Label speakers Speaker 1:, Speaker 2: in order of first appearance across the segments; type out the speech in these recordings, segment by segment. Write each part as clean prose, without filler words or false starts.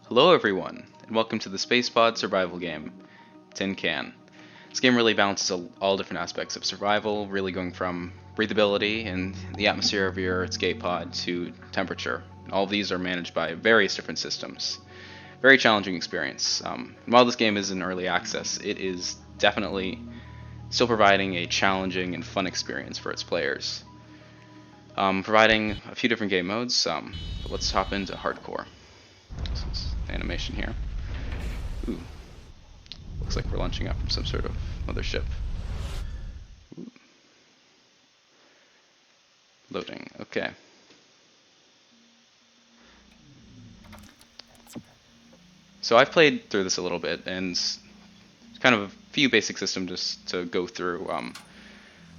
Speaker 1: Hello everyone, and welcome to the Spacepod survival game, Tin Can. This game really balances all different aspects of survival, really going from breathability and the atmosphere of your escape pod to temperature. All of these are managed by various different systems. Very challenging experience. While this game is in early access, it is definitely still providing a challenging and fun experience for its players. Providing a few different game modes, but let's hop into hardcore. This is the animation here. Ooh. Looks like we're launching out from some sort of mothership. Ooh. Loading, okay. So I've played through this a little bit, and kind of a few basic systems just to go through.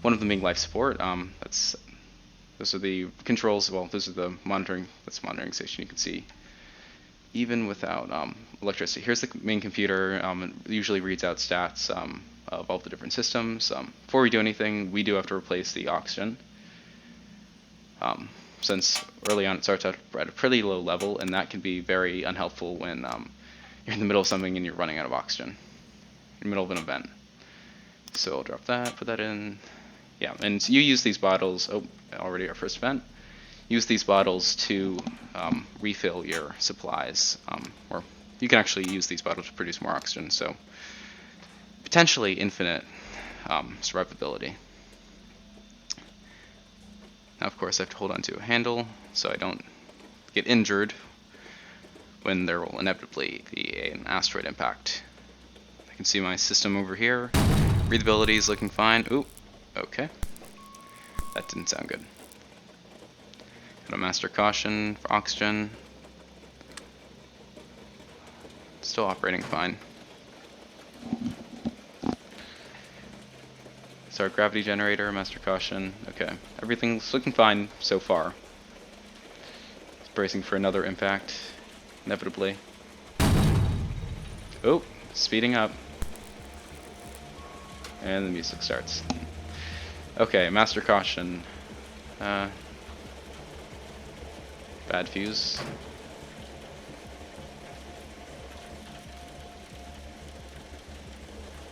Speaker 1: One of them being life support. Those are the controls. Well, those are the monitoring. That's the monitoring station. You can see even without electricity. Here's the main computer. It usually reads out stats of all the different systems. Before we do anything, we do have to replace the oxygen. Since early on it starts out at a pretty low level, and that can be very unhelpful when you're in the middle of something and you're running out of oxygen, in the middle of an event. So I'll drop that, put that in. Yeah, and you use these bottles. Oh, already our first event. Use these bottles to refill your supplies, or you can actually use these bottles to produce more oxygen, so potentially infinite survivability. Now, of course, I have to hold on to a handle so I don't get injured when there will inevitably be an asteroid impact. I can see my system over here. Breathability is looking fine. Ooh, okay. That didn't sound good. Got a master caution for oxygen. Still operating fine. Start gravity generator, master caution. Okay, everything's looking fine so far. It's bracing for another impact, inevitably. Oh, speeding up. And the music starts. Okay, master caution. Bad fuse.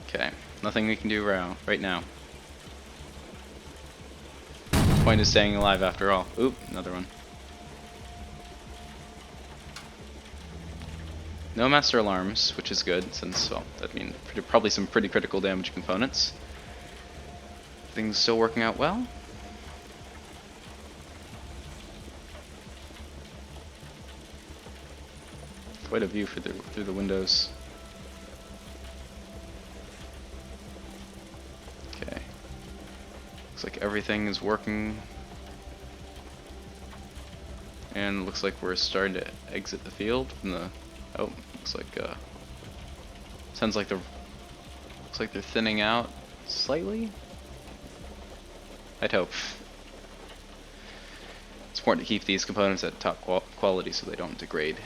Speaker 1: Okay, nothing we can do right now. Point is staying alive after all. Oop, another one. No master alarms, which is good, since, well, that means probably some pretty critical damage components. Things still working out well. Quite a view through the windows. Okay. Looks like everything is working. And looks like we're starting to exit the field from the... Oh, looks like sounds like looks like they're thinning out slightly. I'd hope. It's important to keep these components at top quality so they don't degrade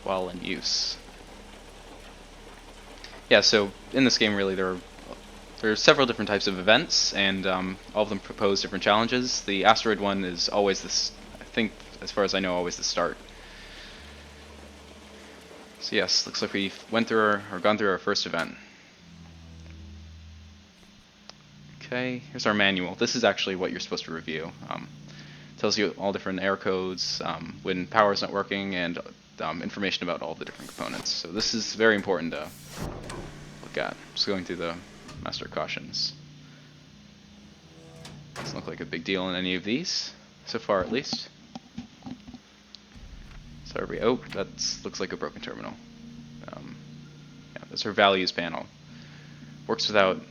Speaker 1: while in use. Yeah, so in this game really there are several different types of events, and all of them propose different challenges. The asteroid one is always this, I think, as far as I know, always the start. So yes, looks like we've gone through our first event. Okay, here's our manual. This is actually what you're supposed to review. Tells you all different error codes, when power is not working, and information about all the different components. So this is very important to look at. Just going through the master cautions. Doesn't look like a big deal in any of these, so far at least. So that looks like a broken terminal. Yeah, that's our values panel. Works without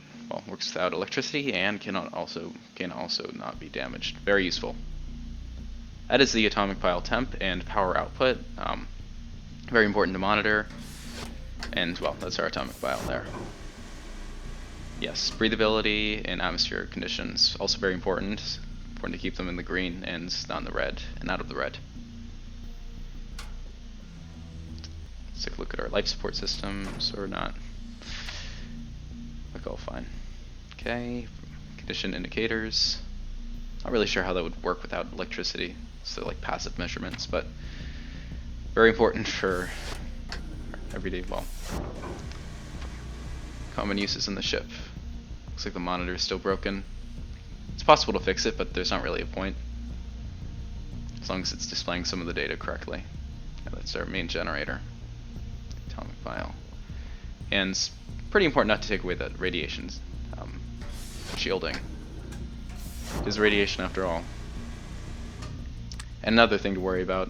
Speaker 1: electricity and can also not be damaged. Very useful. That is the atomic pile temp and power output. Very important to monitor. And well, that's our atomic pile there. Yes, breathability and atmospheric conditions also very important. Important to keep them in the green and not in the red, and out of the red. Let's take a look at our life support systems, or not. Look all fine. Okay, condition indicators. Not really sure how that would work without electricity, so like passive measurements, but very important for everyday, well, common uses in the ship. Looks like the monitor is still broken. It's possible to fix it, but there's not really a point. As long as it's displaying some of the data correctly. Yeah, that's our main generator. Atomic vial. And it's pretty important not to take away that radiation shielding. It is radiation after all. And another thing to worry about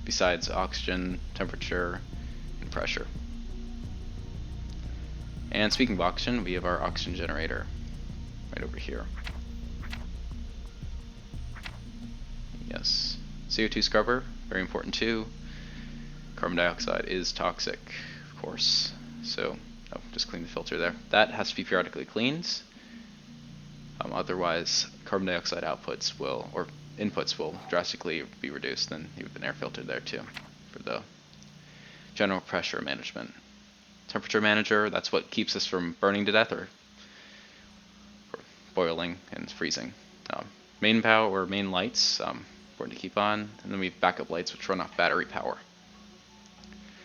Speaker 1: besides oxygen, temperature, and pressure. And speaking of oxygen, we have our oxygen generator right over here. Yes. CO2 scrubber, very important too. Carbon dioxide is toxic, of course. So, just clean the filter there. That has to be periodically cleaned. Otherwise, carbon dioxide outputs will, or inputs will drastically be reduced. Then you have an air filter there too for the general pressure management. Temperature manager, that's what keeps us from burning to death or boiling and freezing. Main power or main lights, important to keep on, and then we have backup lights which run off battery power.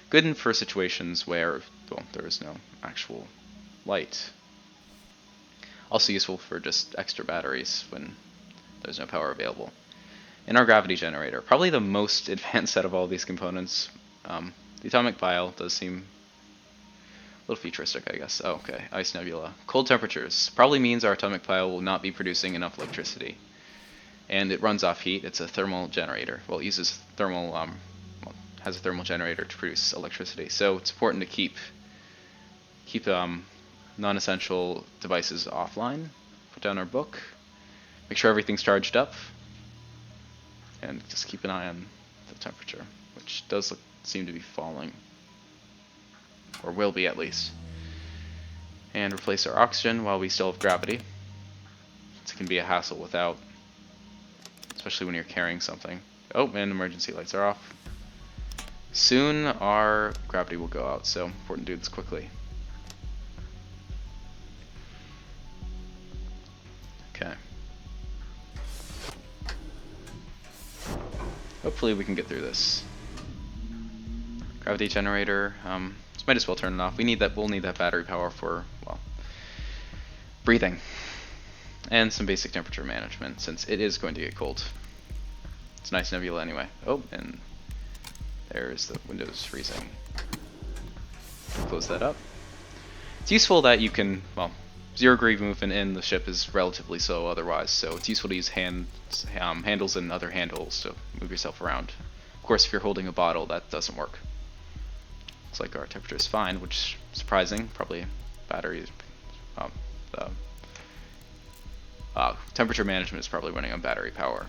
Speaker 1: Good for situations where, well, there is no actual light. Also useful for just extra batteries when there's no power available. And our gravity generator, probably the most advanced out of all these components. The atomic vial does seem a little futuristic, I guess. Oh, okay, ice nebula. Cold temperatures probably means our atomic vial will not be producing enough electricity. And it runs off heat. It's a thermal generator. Well, it uses thermal, has a thermal generator to produce electricity. So it's important to keep non-essential devices offline. Put down our book. Make sure everything's charged up. And just keep an eye on the temperature, which does seem to be falling. Or will be, at least. And replace our oxygen while we still have gravity. It can be a hassle without, especially when you're carrying something. Oh, and emergency lights are off. Soon our gravity will go out, so important to do this quickly. Okay. Hopefully we can get through this. Gravity generator, might as well turn it off. We'll need that battery power for, well, breathing. And some basic temperature management, since it is going to get cold. It's a nice nebula anyway. Oh, and there's the windows freezing. Close that up. It's useful that you can, well, 0 degree movement in the ship is relatively slow otherwise, so it's useful to use handles and other handles to move yourself around. Of course, if you're holding a bottle, that doesn't work. Looks like our temperature is fine, which is surprising. Probably batteries. The temperature management is probably running on battery power.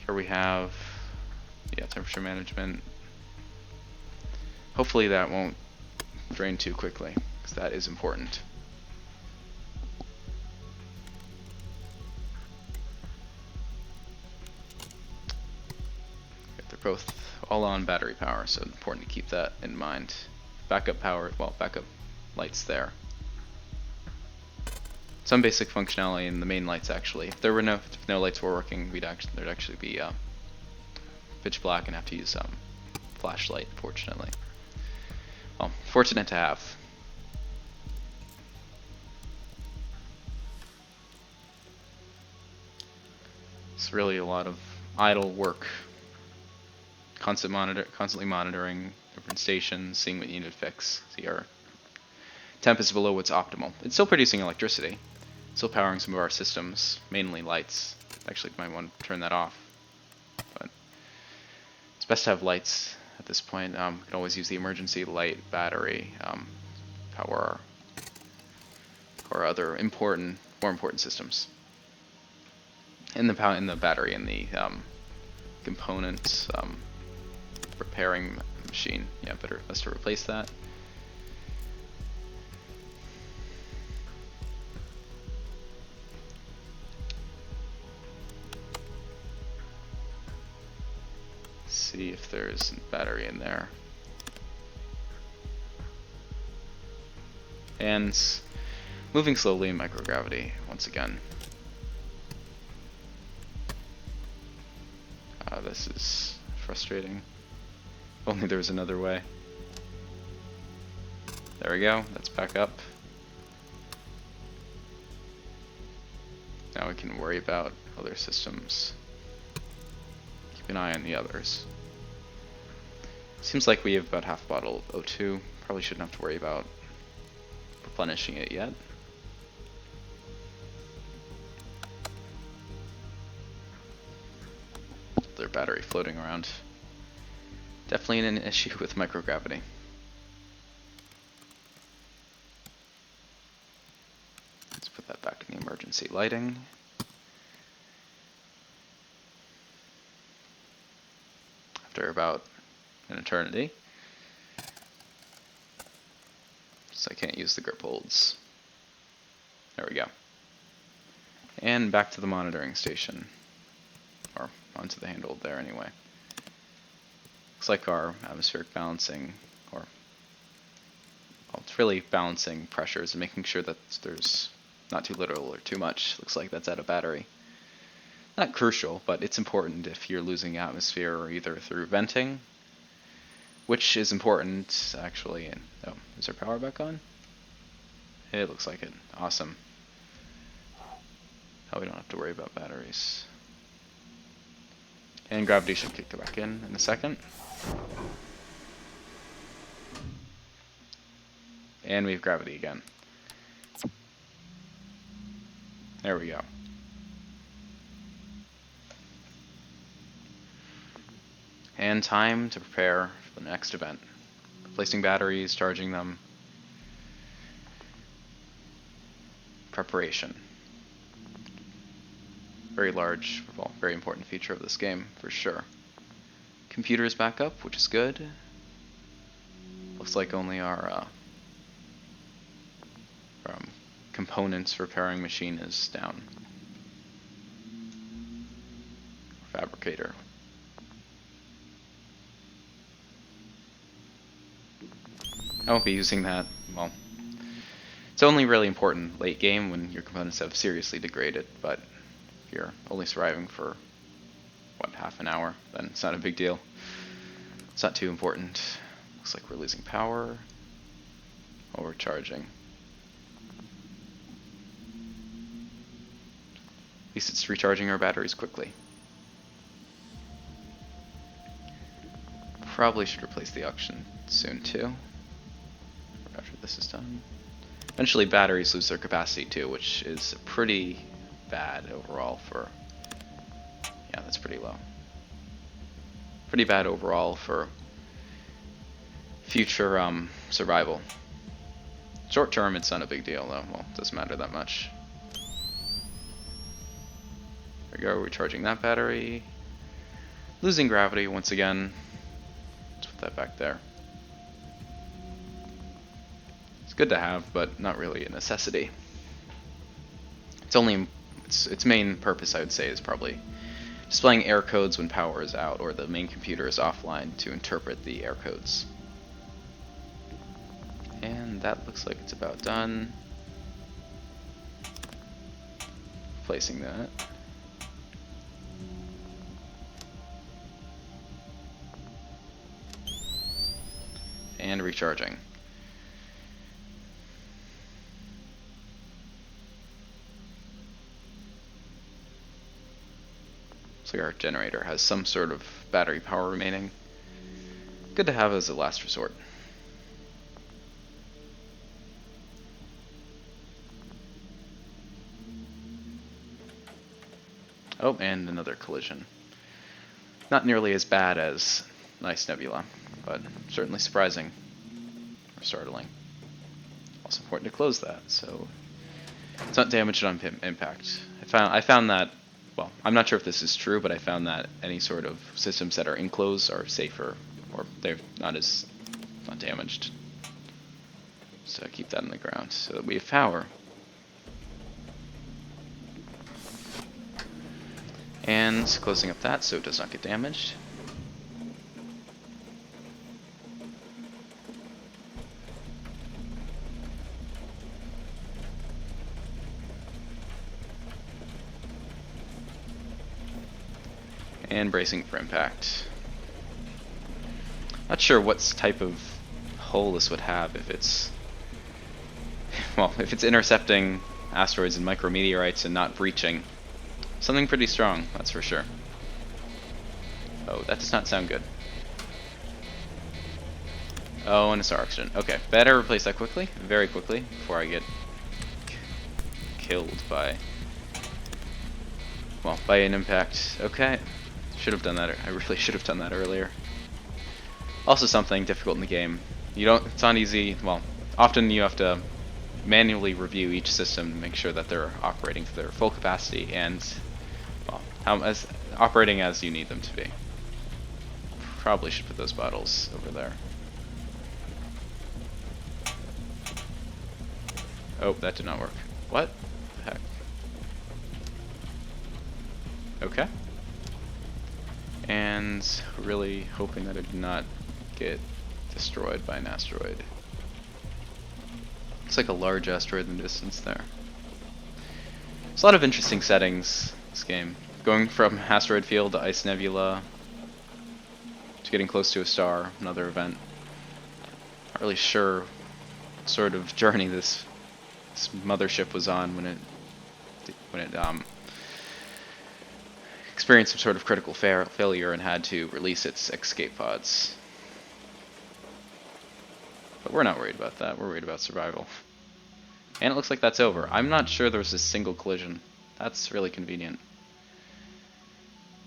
Speaker 1: Here we have, yeah, temperature management. Hopefully that won't drain too quickly, because that is important. They're both all on battery power, so it's important to keep that in mind. Backup power, well, backup lights there. Some basic functionality in the main lights actually. If there were no lights were working, there'd actually be pitch black and have to use flashlight, fortunately. Well, fortunate to have. It's really a lot of idle work. Constantly monitoring different stations, seeing what you need to fix. See, our temp is below what's optimal. It's still producing electricity. Still powering some of our systems, mainly lights. Actually, might want to turn that off. But it's best to have lights at this point. You can always use the emergency light battery, power or other more important systems. In the battery and the components repairing machine. Yeah, best to replace that. See if there's a battery in there. And moving slowly in microgravity once again. This is frustrating. Only there was another way. There we go, that's back up. Now we can worry about other systems. Keep an eye on the others. Seems like we have about half a bottle of O2. Probably shouldn't have to worry about replenishing it yet. Their battery floating around. Definitely an issue with microgravity. Let's put that back in the emergency lighting. After about an eternity. So I can't use the grip holds. There we go. And back to the monitoring station. Or onto the handhold there anyway. Looks like our atmospheric balancing, or well, it's really balancing pressures and making sure that there's not too little or too much. Looks like that's out of battery. Not crucial, but it's important if you're losing atmosphere either through venting, which is important actually. And oh, is our power back on? It looks like it. Awesome. Now we don't have to worry about batteries. And gravity should kick it back in a second. And we have gravity again. There we go. And time to prepare for the next event. Replacing batteries, charging them. Preparation. Very large, well, very important feature of this game, for sure. Computer is back up, which is good. Looks like only our components repairing machine is down. Fabricator. I won't be using that, well, it's only really important late game when your components have seriously degraded, but if you're only surviving for, what, half an hour, then it's not a big deal. It's not too important. Looks like we're losing power while we're charging. At least it's recharging our batteries quickly. Probably should replace the oxygen soon too, after this is done. Eventually batteries lose their capacity too, which is pretty bad overall for, yeah, that's pretty low. Pretty bad overall for future survival. Short term it's not a big deal though, well, it doesn't matter that much. There we go, recharging that battery. Losing gravity once again. Let's put that back there. It's good to have, but not really a necessity. It's only its main purpose, I would say, is probably displaying error codes when power is out or the main computer is offline to interpret the error codes. And that looks like it's about done. Placing that. And recharging. Looks like our generator has some sort of battery power remaining. Good to have as a last resort. Oh, and another collision. Not nearly as bad as Nice Nebula, but certainly surprising or startling. Also important to close that, so it's not damaged on impact. I found that, well, I'm not sure if this is true, but I found that any sort of systems that are enclosed are safer, or they're not damaged. So keep that in the ground so that we have power. And closing up that so it does not get damaged. And bracing for impact. Not sure what type of hull this would have if it's... Well, if it's intercepting asteroids and micrometeorites and not breaching. Something pretty strong, that's for sure. Oh, that does not sound good. Oh, and a star accident. Okay, better replace that quickly, very quickly, before I get killed by... Well, by an impact. Okay, should have done that. I really should have done that earlier. Also something difficult in the game. You don't. It's not easy. Well, often you have to manually review each system to make sure that they're operating to their full capacity and, well, operating as you need them to be. Probably should put those bottles over there. Oh, that did not work. What the heck? Okay. And really hoping that it did not get destroyed by an asteroid. Looks like a large asteroid in the distance there. There's a lot of interesting settings in this game. Going from asteroid field to ice nebula to getting close to a star, another event. Not really sure what sort of journey this mothership was on when it experienced some sort of critical failure and had to release its escape pods. But we're not worried about that, we're worried about survival. And it looks like that's over. I'm not sure there was a single collision. That's really convenient.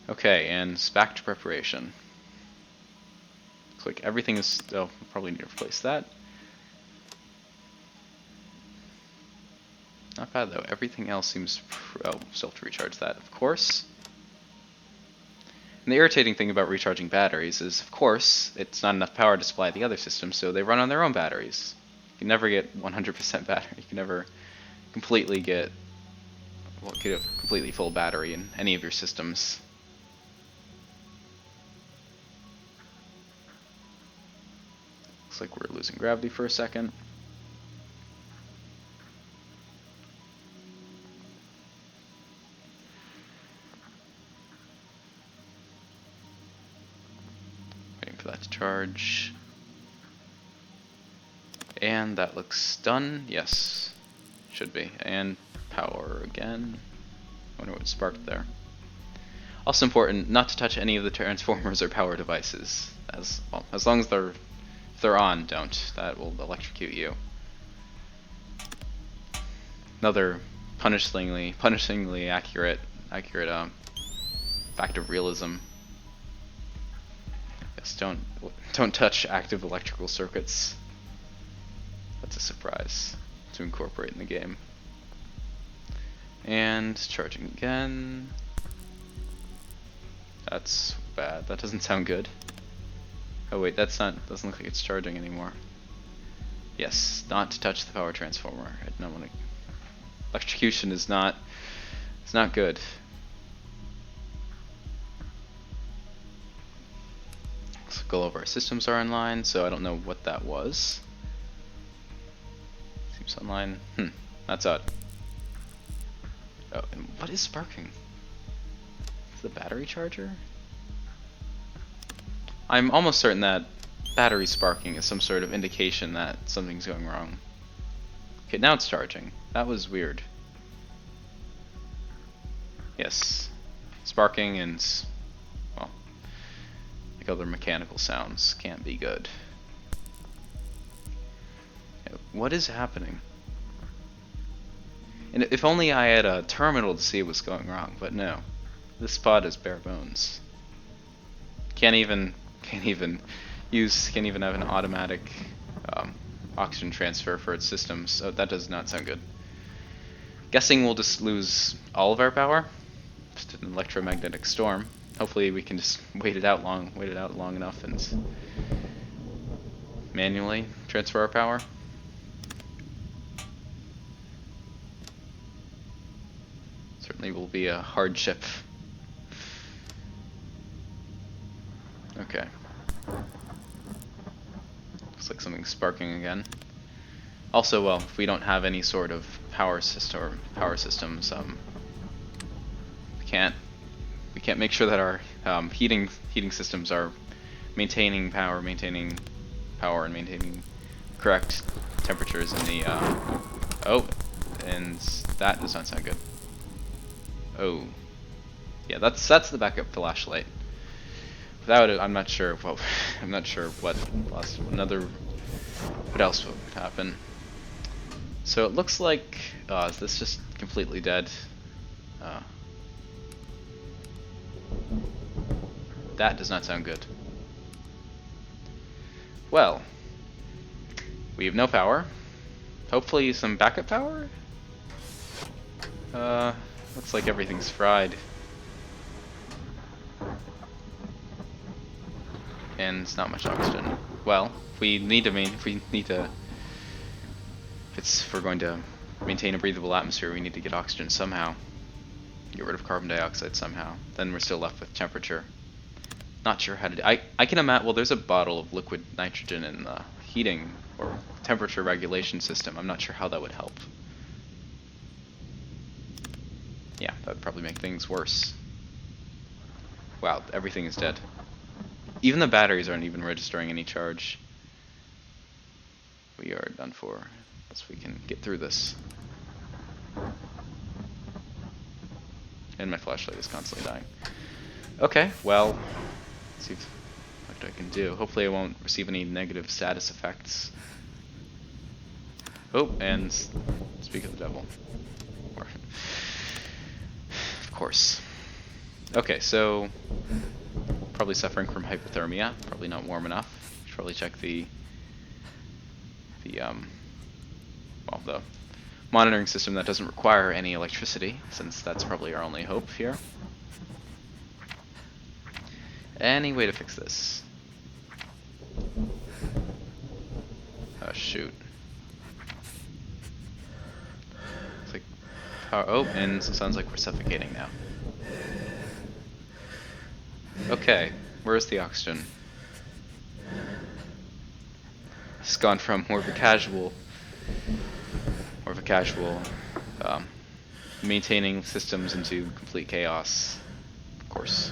Speaker 1: Okay, and back to preparation. Looks like everything is... Oh, we'll probably need to replace that. Not bad though, everything else seems... Oh, still have to recharge that, of course. And the irritating thing about recharging batteries is, of course, it's not enough power to supply the other systems, so they run on their own batteries. You can never get 100% battery. You can never completely get, well, get a completely full battery in any of your systems. Looks like we're losing gravity for a second. For that to charge. And that looks done. Yes, should be. And power again. I wonder what sparked there. Also important not to touch any of the transformers or power devices. As long as they're on, don't. That will electrocute you. Another punishingly accurate fact of realism. Don't touch active electrical circuits. That's a surprise to incorporate in the game. And charging again. That's bad. That doesn't sound good. Oh wait, doesn't look like it's charging anymore. Yes, not to touch the power transformer. I don't want to. Electrocution is not. It's not good. All of our systems are online, so I don't know what that was. Seems online. That's odd. Oh, and what is sparking? Is the battery charger? I'm almost certain that battery sparking is some sort of indication that something's going wrong. Okay, now it's charging. That was weird. Yes. Sparking and... well... other mechanical sounds can't be good. What is happening? And if only I had a terminal to see what's going wrong, but no. This pod is bare bones. Can't even have an automatic oxygen transfer for its systems, so that does not sound good. Guessing we'll just lose all of our power. Just an electromagnetic storm. Hopefully we can just wait it out long enough and manually transfer our power. Certainly will be a hardship. Okay. Looks like something's sparking again. Also, well, if we don't have any sort of power systems, we can't make sure that our heating systems are maintaining power, and maintaining correct temperatures in the, oh, and that does not sound good. Oh. Yeah, that's the backup flashlight. Without it, I'm not sure what what else would happen. So it looks like is this just completely dead? That does not sound good. Well, we have no power. Hopefully some backup power? Looks like everything's fried. And it's not much oxygen. Well, if we're going to maintain a breathable atmosphere, we need to get oxygen somehow. Get rid of carbon dioxide somehow. Then we're still left with temperature. Not sure how to do. I can imagine. Well, there's a bottle of liquid nitrogen in the heating or temperature regulation system. I'm not sure how that would help. Yeah, that would probably make things worse. Wow, everything is dead. Even the batteries aren't even registering any charge. We are done for, unless we can get through this. And my flashlight is constantly dying. Okay, well, let's see what I can do. Hopefully I won't receive any negative status effects. Oh, and speak of the devil. Of course. Okay, so probably suffering from hypothermia. Probably not warm enough. Should probably check the monitoring system that doesn't require any electricity, since that's probably our only hope here. Any way to fix this? Oh shoot. It's like power. Oh, and it sounds like we're suffocating now. Okay, where's the oxygen? It's gone from more of a casual maintaining systems into complete chaos, of course.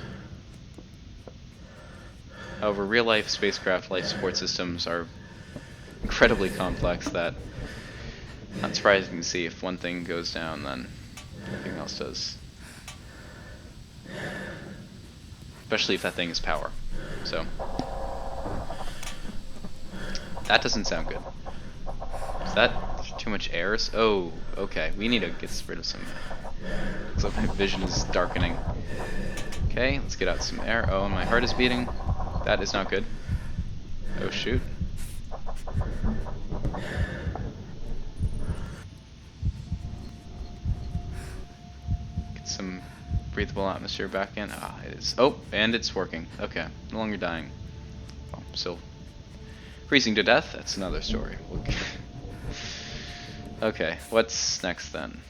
Speaker 1: However, real-life spacecraft life support systems are incredibly complex that not surprising to see if one thing goes down, then everything else does. Especially if that thing is power. So that doesn't sound good. Is that too much air? Oh, okay. We need to get rid of some. Looks like my vision is darkening. Okay, let's get out some air. Oh, my heart is beating. That is not good. Oh shoot. Get some breathable atmosphere back in. Ah, it is. Oh, and it's working. Okay, no longer dying. Well, still freezing to death. That's another story. Okay, what's next then?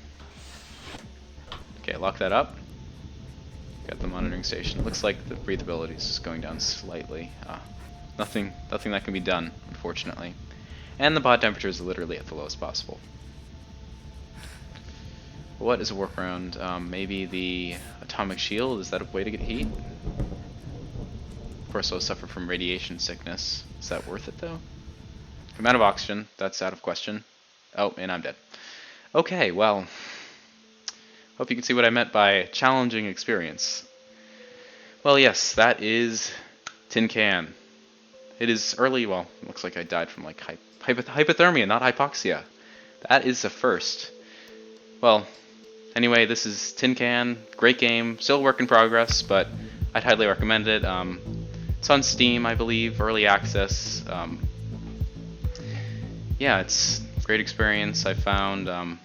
Speaker 1: Okay, lock that up. Got the monitoring station. Looks like the breathability is just going down slightly. Nothing that can be done, unfortunately. And the pod temperature is literally at the lowest possible. What is a workaround? Maybe the atomic shield? Is that a way to get heat? Of course, I'll suffer from radiation sickness. Is that worth it, though? If I'm out of oxygen, that's out of question. Oh, and I'm dead. Okay, well, hope you can see what I meant by challenging experience. Well, yes, that is Tin Can. It is early, well, it looks like I died from like hypothermia, not hypoxia. That is a first. Well, anyway, this is Tin Can. Great game, still a work in progress, but I'd highly recommend it. It's on Steam, I believe, early access. Yeah, it's a great experience. I found not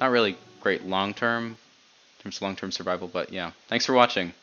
Speaker 1: really great long-term, in terms of long-term survival, but yeah. Thanks for watching.